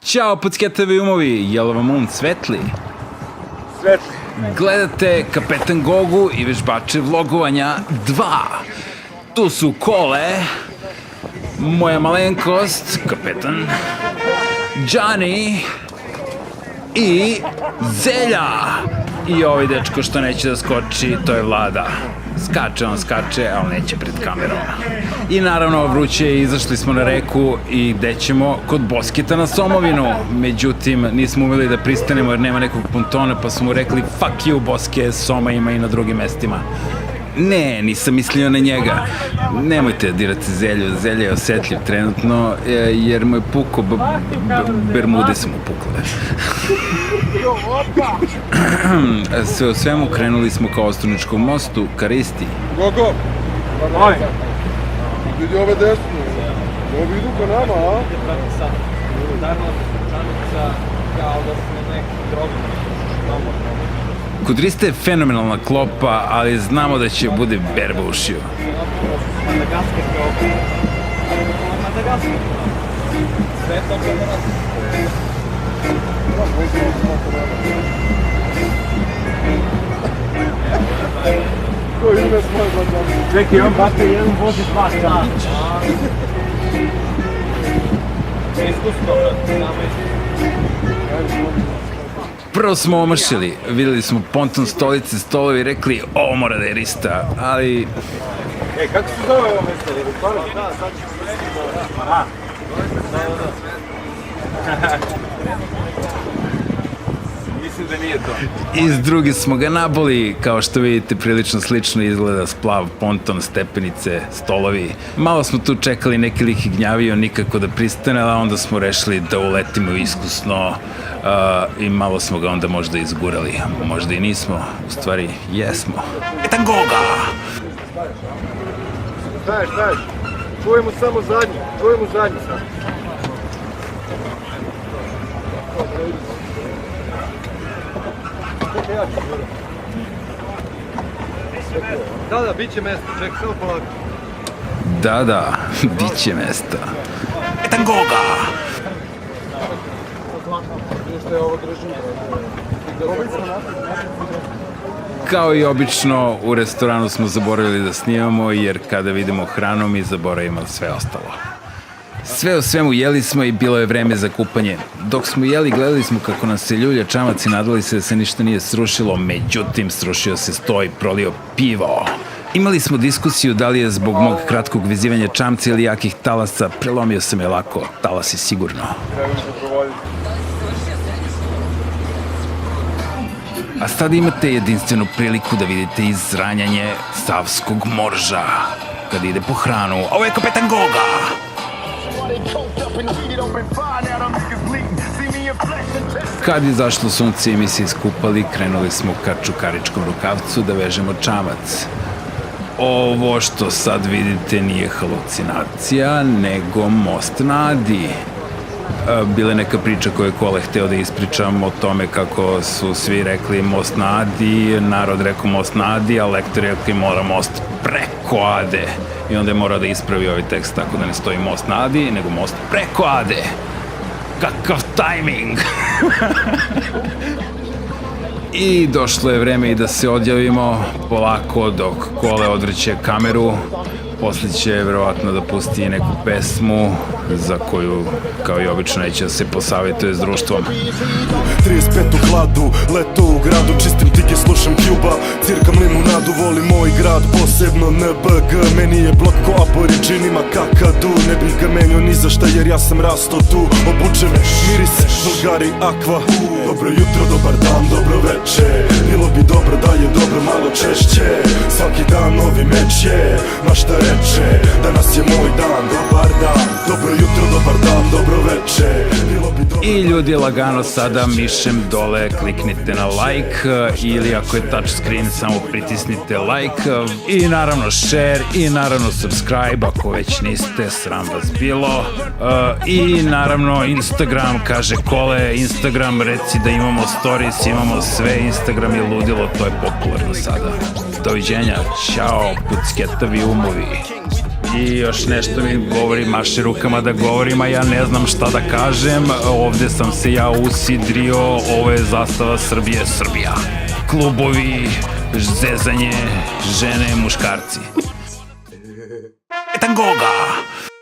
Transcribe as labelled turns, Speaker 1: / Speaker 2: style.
Speaker 1: Ćao, pucketavi umovi, jel vam svetli?
Speaker 2: Svetli.
Speaker 1: Gledate Kapetan Gogu i vežbače vlogovanja 2. Tu su Kole, moja malenkost, Kapetan, Džani i Zelja. I ovaj dečko što neće da skoči, to je Vlada. Skače, ali neće pred kamerom. I naravno, vruće je, izašli smo na reku i gde ćemo? Kod Bosketa na Somovinu. Međutim, nismo umeli da pristanemo jer nema nekog pontona, pa smo mu rekli fuck you Boske, Soma ima i na drugim mestima. Ne, nisam mislio na njega. Nemojte dirati Zelju, Zelja je osetljiv trenutno, jer mu je puko, bermude su mu pukle. Sve u svemu krenuli smo ka Ostručkom mostu, ka Risti.
Speaker 2: Gogo! Aj! Vidi ove desne. Ovi idu ka nama, a?
Speaker 1: Kod Riste je fenomenalna klopa, ali znamo da će bude berba u šiju.
Speaker 2: Čekaj, on bate jedan vozi dva čača.
Speaker 1: Prvo smo omašili, videli smo ponton stolice, stolovi i rekli ovo mora da je Rista, ali...
Speaker 2: Ej, kako se zove ovo mesto? Da, sad ću se aha. Mislim da nije to.
Speaker 1: Iz druge smo ga naboli, kao što vidite prilično slično izgleda splav, ponton, stepenice, stolovi. Malo smo tu čekali, neki lik je gnjavio, nikako da pristane, a onda smo rešili da uletimo iskusno i malo smo ga onda možda izgurali. Možda i nismo, u stvari jesmo. Kapetan Goga!
Speaker 2: Staješ. Čujemo samo zadnji sad. Da, bit će mesta, čekaj, samo polako.
Speaker 1: Da, bit će mesta. Kapetan Goga! Kao i obično, u restoranu smo zaboravili da snimamo, jer kada vidimo hranu mi zaboravimo sve ostalo. Sve u svemu jeli smo i bilo je vreme za kupanje. Dok smo jeli, gledali smo kako nam se ljulja čamac i nadali se da se ništa nije srušilo, međutim, srušio se sto i prolio pivo. Imali smo diskusiju da li je zbog mog kratkog vezivanja čamca ili jakih talasa, prelomio sam je lako, talasi sigurno. A sad imate jedinstvenu priliku da vidite izranjanje Savskog morža kad ide po hranu. Ovo je Kapetan Goga! Kad je zašlo sunce i mi se iskupali, krenuli smo ka Čukaričkom rukavcu da vežemo čamac. Ovo što sad vidite nije halucinacija, nego most na Adi. Bila je neka priča koju je Kole hteo da ispričam o tome kako su svi rekli most na Adi, narod rekao most na Adi, a lektor je rekli mora most preko Ade. I onda je morao da ispravi ovaj tekst tako da ne stoji most na Adi, nego most preko Ade. Kakav tajming! I došlo je vreme i da se odjavimo polako dok Kole odvrće kameru. Posle će verovatno da pusti i neku pesmu za koju, kao i obično, neće da se posavetuje s društvom.
Speaker 3: 35 u hladu, leto u gradu, čistim tike, slušam Cuba, cirkam limunadu, volim moj grad, posebno NBG, meni je blok ko aboriđinima kakadu, ne bih ga menio ni za šta jer ja sam rasto tu, obučen miris, Bulgari, Aqua, dobro jutro, dobar dan, dobro veče, bilo bi dobro da je dobro malo češće, svaki dan novi meč je, ma šta reče, danas je moj dan, dobar dan, dobro jutro, dobar dan, dobro veče, bilo bi dobro.
Speaker 1: I ljudi, lagano sada mišem dole kliknite na like ili ako je touchscreen samo pritisnite like i naravno share i naravno subscribe ako već niste, sram vas bilo. I naravno Instagram, kaže Kole, Instagram reci da imamo stories, imamo sve, Instagram je ludilo, to je popularno sada. Doviđenja, ćao, pucketavi umovi. I još nešto mi govori, maši rukama da govorim, a ja ne znam šta da kažem. Ovde sam se ja usidrio, ovo je zastava Srbije, Srbija. Klubovi, zezanje, žene, muškarci. Kapetan Goga!